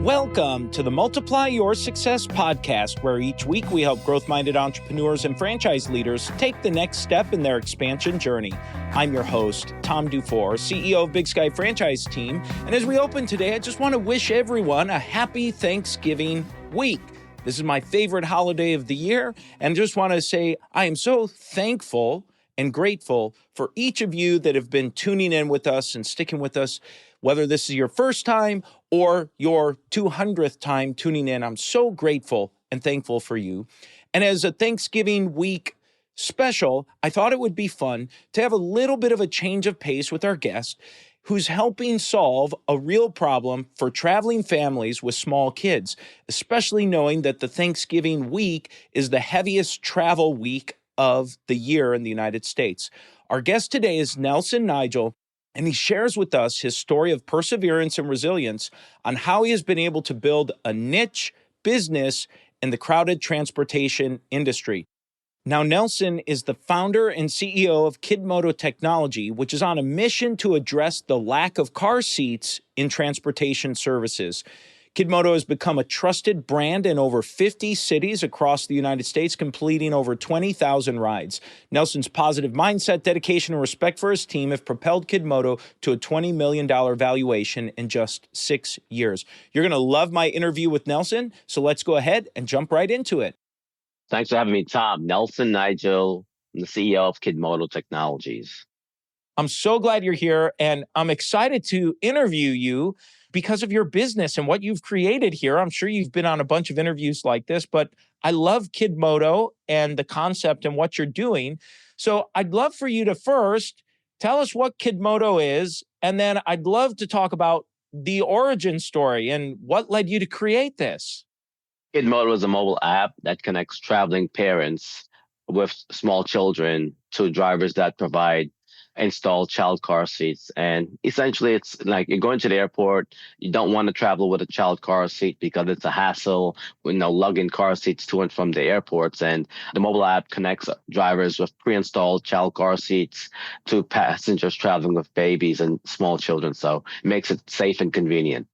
Welcome to the Multiply Your Success podcast, where each week we help growth-minded entrepreneurs and franchise leaders take the next step in their expansion journey. I'm your host, Tom Dufour, CEO of Big Sky Franchise Team. And as we open today, I just want to wish everyone a happy Thanksgiving week. This is my favorite holiday of the year, and just want to say I am so thankful and grateful for each of you that have been tuning in with us and sticking with us, whether this is your first time or your 200th time tuning in. I'm so grateful and thankful for you. And as a Thanksgiving week special, I thought it would be fun to have a little bit of a change of pace with our guest who's helping solve a real problem for traveling families with small kids, especially knowing that the Thanksgiving week is the heaviest travel week of the year in the United States. Our guest today is Nelson Nigel, and he shares with us his story of perseverance and resilience on how he has been able to build a niche business in the crowded transportation industry. Now, Nelson is the founder and CEO of Kidmoto Technology, which is on a mission to address the lack of car seats in transportation services. Kidmoto has become a trusted brand in over 50 cities across the United States, completing over 20,000 rides. Nelson's positive mindset, dedication, and respect for his team have propelled Kidmoto to a $20 million valuation in just 6 years. You're going to love my interview with Nelson, so let's go ahead and jump right into it. Thanks for having me, Tom. Nelson Nigel, I'm the CEO of Kidmoto Technologies. I'm so glad you're here, and I'm excited to interview you because of your business and what you've created here. I'm sure you've been on a bunch of interviews like this, but I love Kidmoto and the concept and what you're doing. So I'd love for you to first tell us what Kidmoto is, and then I'd love to talk about the origin story and what led you to create this. Kidmoto is a mobile app that connects traveling parents with small children to drivers that provide installed child car seats. And essentially, it's like you're going to the airport. You don't want to travel with a child car seat because it's a hassle, lugging car seats to and from the airports. And the mobile app connects drivers with pre-installed child car seats to passengers traveling with babies and small children. So it makes it safe and convenient.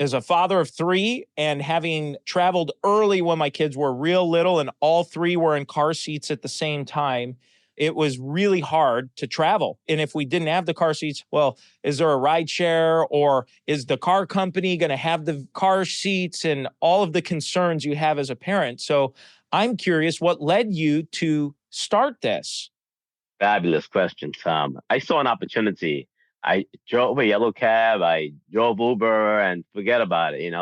As a father of three and having traveled early when my kids were real little and all three were in car seats at the same time, it was really hard to travel. And if we didn't have the car seats, well, is there a ride share, or is the car company going to have the car seats, and all of the concerns you have as a parent? So I'm curious, what led you to start this? Fabulous question, Tom. I saw an opportunity. I drove a yellow cab, I drove Uber, and forget about it.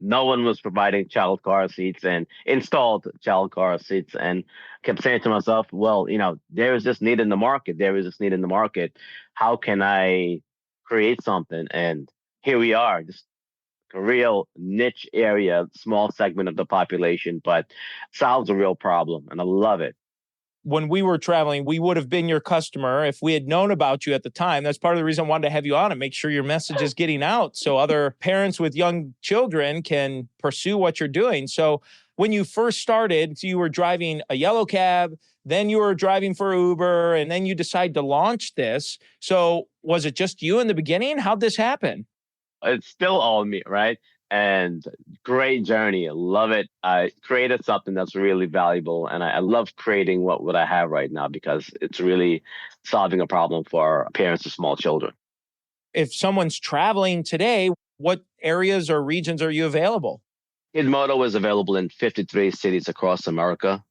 No one was providing child car seats and installed child car seats, and kept saying to myself, well, there is this need in the market. There is this need in the market. How can I create something? And here we are, just a real niche area, small segment of the population, but solves a real problem, and I love it. When we were traveling, we would have been your customer if we had known about you at the time. That's part of the reason I wanted to have you on and make sure your message is getting out so other parents with young children can pursue what you're doing. So when you first started, you were driving a yellow cab, then you were driving for Uber, and then you decided to launch this. So was it just you in the beginning? How'd this happen? It's still all me, right? And great journey. I love it. I created something that's really valuable. And I love creating what I have right now because it's really solving a problem for parents of small children. If someone's traveling today, what areas or regions are you available? Kidmoto is available in 53 cities across America,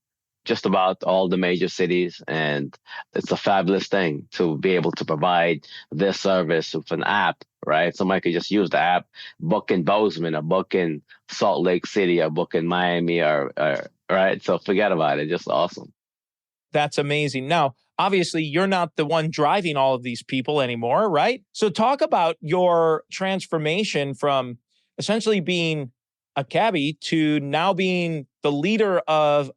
just about all the major cities. And it's a fabulous thing to be able to provide this service with an app, right? Somebody could just use the app, book in Bozeman, or book in Salt Lake City, or book in Miami, or right? So forget about it. Just awesome. That's amazing. Now, obviously, you're not the one driving all of these people anymore, right? So talk about your transformation from essentially being a cabbie to now being the leader of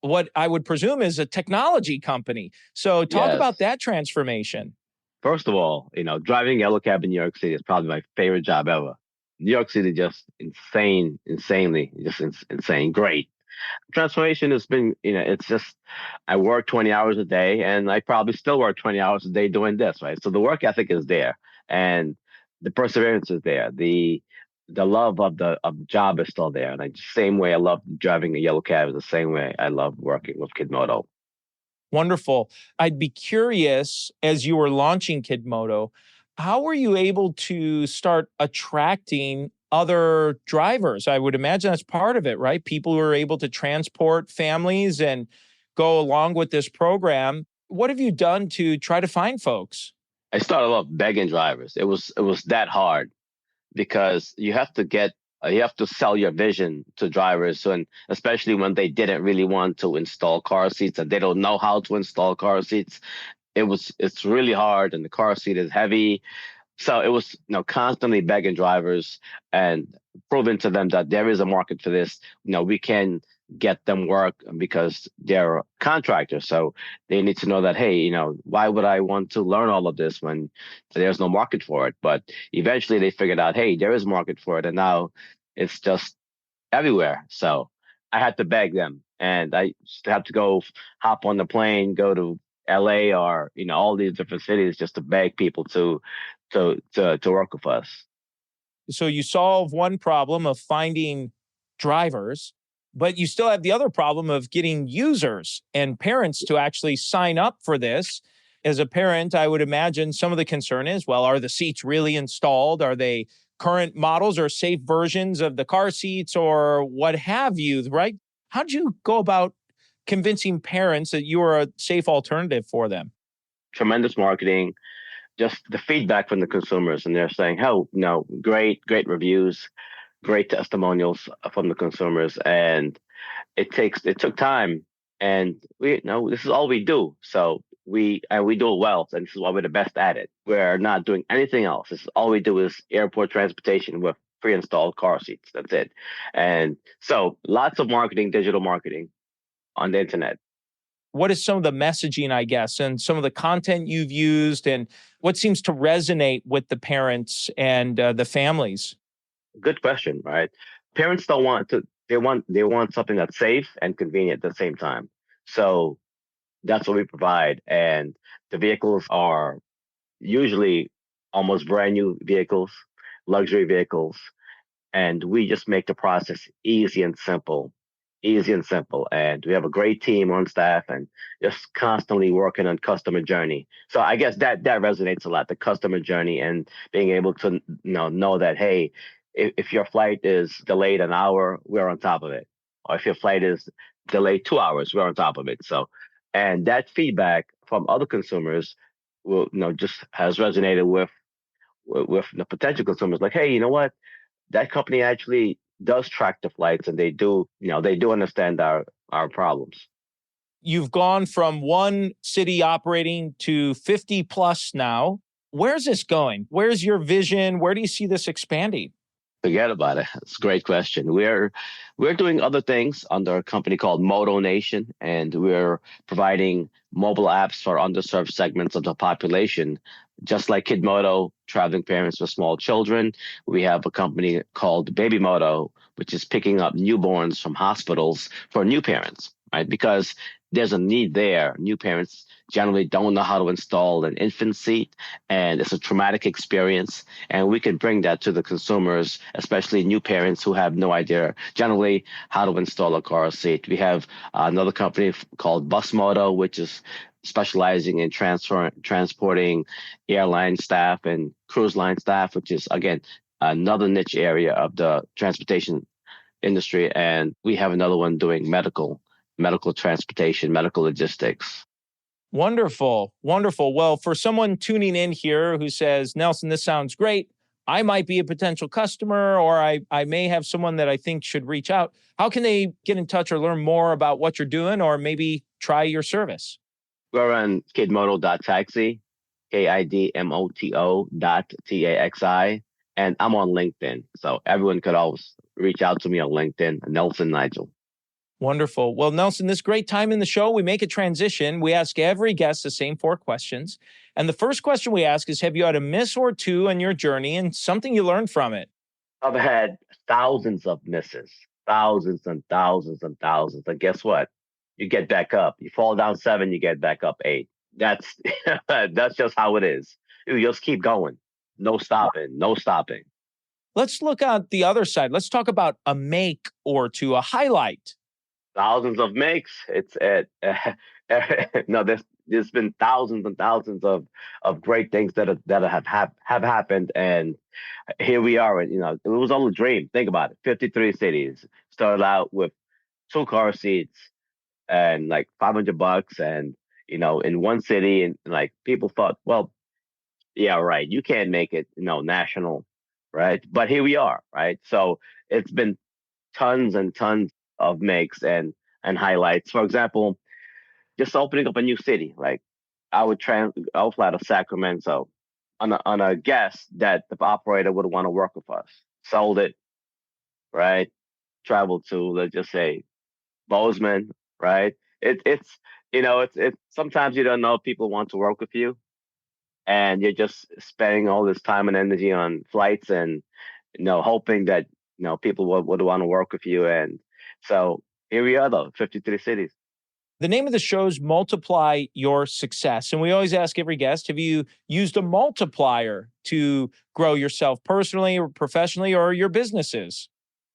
what I would presume is a technology company. So talk about that transformation. First of all, driving yellow cab in New York City is probably my favorite job ever. New York City, just insanely, just insane. Great. Transformation has been, it's just, I work 20 hours a day, and I probably still work 20 hours a day doing this, right? So the work ethic is there, and the perseverance is there. The the love of the job is still there. And the same way I love driving a yellow cab is the same way I love working with Kidmoto. Wonderful. I'd be curious, as you were launching Kidmoto, how were you able to start attracting other drivers? I would imagine that's part of it, right? People who are able to transport families and go along with this program. What have you done to try to find folks? I started off begging drivers. It was that hard because you have to sell your vision to drivers, and especially when they didn't really want to install car seats and they don't know how to install car seats. It's really hard, and the car seat is heavy. So it was, constantly begging drivers and proving to them that there is a market for this. We can get them work because they're contractors. So they need to know that, hey, why would I want to learn all of this when there's no market for it? But eventually they figured out, hey, there is a market for it. And now it's just everywhere. So I had to beg them, and I just had to go hop on the plane, go to LA or all these different cities just to beg people to work with us. So you solve one problem of finding drivers, but you still have the other problem of getting users and parents to actually sign up for this. As a parent, I would imagine some of the concern is, well, are the seats really installed? Are they current models or safe versions of the car seats or what have you, right? How'd you go about convincing parents that you are a safe alternative for them? Tremendous marketing, just the feedback from the consumers, and they're saying, "Oh, no, great reviews, great testimonials from the consumers." And it took time, and we this is all we do. So we do it well, and this is why we're the best at it. We're not doing anything else. This is all we do is airport transportation with pre-installed car seats. That's it. And so lots of marketing, digital marketing on the internet. What is some of the messaging, I guess, and some of the content you've used, and what seems to resonate with the parents and the families? Good question, right? Parents don't want to. They want something that's safe and convenient at the same time. So that's what we provide, and the vehicles are usually almost brand new vehicles, luxury vehicles, and we just make the process easy and simple. And we have a great team on staff and just constantly working on customer journey. So I guess that resonates a lot, the customer journey and being able to know that, hey, if your flight is delayed an hour, we're on top of it. Or if your flight is delayed 2 hours, we're on top of it. So, and that feedback from other consumers will, just has resonated with the potential consumers. Like, hey, you know what? That company actually does track the flights, and they do understand our problems. You've gone from one city operating to 50 plus now. Where's this going? Where's your vision? Where do you see this expanding? Forget about it. It's a great question. We're doing other things under a company called Moto Nation, and we're providing mobile apps for underserved segments of the population. Just like Kidmoto, traveling parents with small children, we have a company called Baby Moto, which is picking up newborns from hospitals for new parents, right? Because there's a need there. New parents generally don't know how to install an infant seat, and it's a traumatic experience. And we can bring that to the consumers, especially new parents who have no idea generally how to install a car seat. We have another company called Busmoto, which is specializing in transporting airline staff and cruise line staff, which is again another niche area of the transportation industry. And we have another one doing medical transportation, medical logistics. Wonderful. Wonderful. Well, for someone tuning in here who says, Nelson, this sounds great. I might be a potential customer, or I may have someone that I think should reach out. How can they get in touch or learn more about what you're doing, or maybe try your service? We're on kidmoto.taxi, KIDMOTO.TAXI, and I'm on LinkedIn. So everyone could always reach out to me on LinkedIn, Nelson Nigel. Wonderful. Well, Nelson, this great time in the show, we make a transition. We ask every guest the same four questions. And the first question we ask is, have you had a miss or two on your journey and something you learned from it? I've had thousands of misses, thousands and thousands and thousands. And guess what? You get back up. You fall down 7, you get back up 8. That's that's just how it is. You just keep going. No stopping, no stopping. Let's look at the other side. Let's talk about a make or two, a highlight. Thousands of makes. No, there's been thousands and thousands of great things that have happened, and here we are. And it was all a dream. Think about it. 53 cities. Started out with 2 car seats and like $500, and in one city, and like people thought, well, yeah, right, you can't make it, national, right? But here we are, right? So it's been tons and tons of makes and highlights. For example, just opening up a new city. Like I would fly to Sacramento on a guess that the operator would want to work with us. Sold it, right? Traveled to, let's just say, Bozeman, right? It's sometimes you don't know if people want to work with you, and you're just spending all this time and energy on flights and hoping that people would want to work with you. And so here we are, though, 53 cities. The name of the show is Multiply Your Success. And we always ask every guest, have you used a multiplier to grow yourself personally or professionally or your businesses?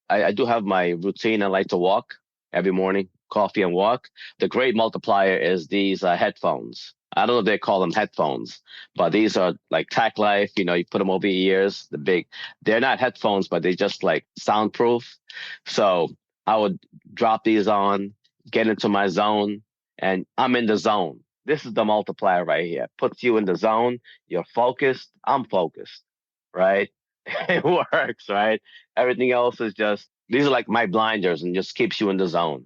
I do have my routine. I like to walk every morning, coffee and walk. The great multiplier is these headphones. I don't know if they call them headphones, but these are like Tac Life. You put them over your ears. They're not headphones, but they're just like soundproof. So I would drop these on, get into my zone, and I'm in the zone. This is the multiplier right here. Puts you in the zone. You're focused. I'm focused, right? It works, right? Everything else is these are like my blinders and just keeps you in the zone.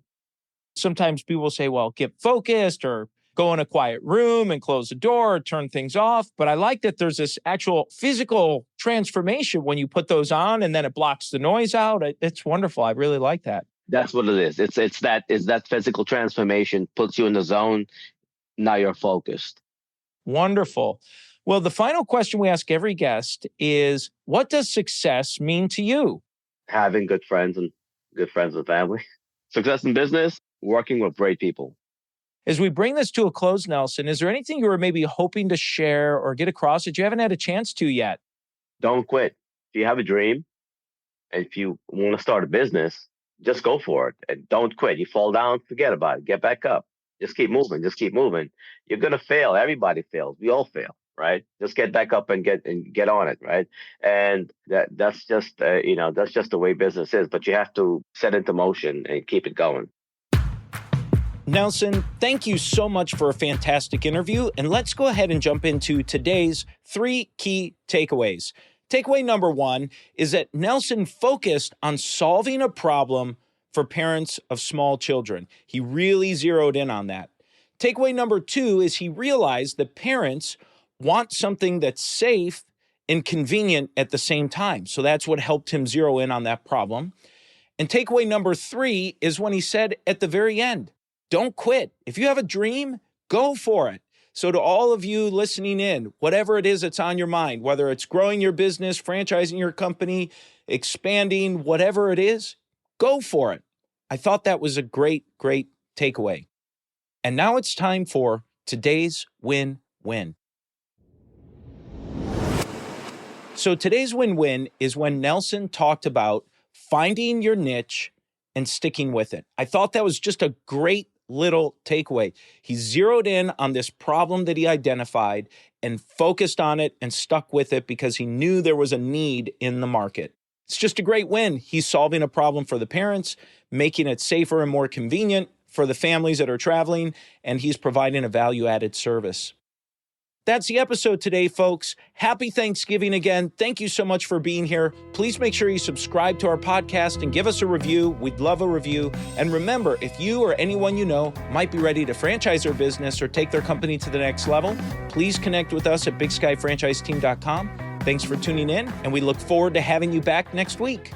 Sometimes people say, well, get focused or go in a quiet room and close the door or turn things off. But I like that there's this actual physical transformation when you put those on, and then it blocks the noise out. It's wonderful. I really like that. That's what it is. It's that physical transformation, puts you in the zone. Now you're focused. Wonderful. Well, the final question we ask every guest is, what does success mean to you? Having good friends and family. Success in business, working with great people. As we bring this to a close, Nelson, is there anything you were maybe hoping to share or get across that you haven't had a chance to yet? Don't quit. If you have a dream, and if you want to start a business, just go for it. And don't quit. You fall down, forget about it. Get back up. Just keep moving. Just keep moving. You're going to fail. Everybody fails. We all fail, right? Just get back up and get on it, right? And that's just that's just the way business is. But you have to set into motion and keep it going. Nelson, thank you so much for a fantastic interview. And let's go ahead and jump into today's 3 key takeaways. Takeaway number 1 is that Nelson focused on solving a problem for parents of small children. He really zeroed in on that. Takeaway number 2 is he realized that parents want something that's safe and convenient at the same time. So that's what helped him zero in on that problem. And takeaway number 3 is when he said at the very end, don't quit. If you have a dream, go for it. So to all of you listening in, whatever it is that's on your mind, whether it's growing your business, franchising your company, expanding, whatever it is, go for it. I thought that was a great, great takeaway. And now it's time for today's win-win. So today's win-win is when Nelson talked about finding your niche and sticking with it. I thought that was just a great little takeaway. He zeroed in on this problem that he identified and focused on it and stuck with it because he knew there was a need in the market. It's just a great win. He's solving a problem for the parents, making it safer and more convenient for the families that are traveling, and he's providing a value-added service. That's the episode today, folks. Happy Thanksgiving again. Thank you so much for being here. Please make sure you subscribe to our podcast and give us a review. We'd love a review. And remember, if you or anyone you know might be ready to franchise their business or take their company to the next level, please connect with us at bigskyfranchiseteam.com. Thanks for tuning in, and we look forward to having you back next week.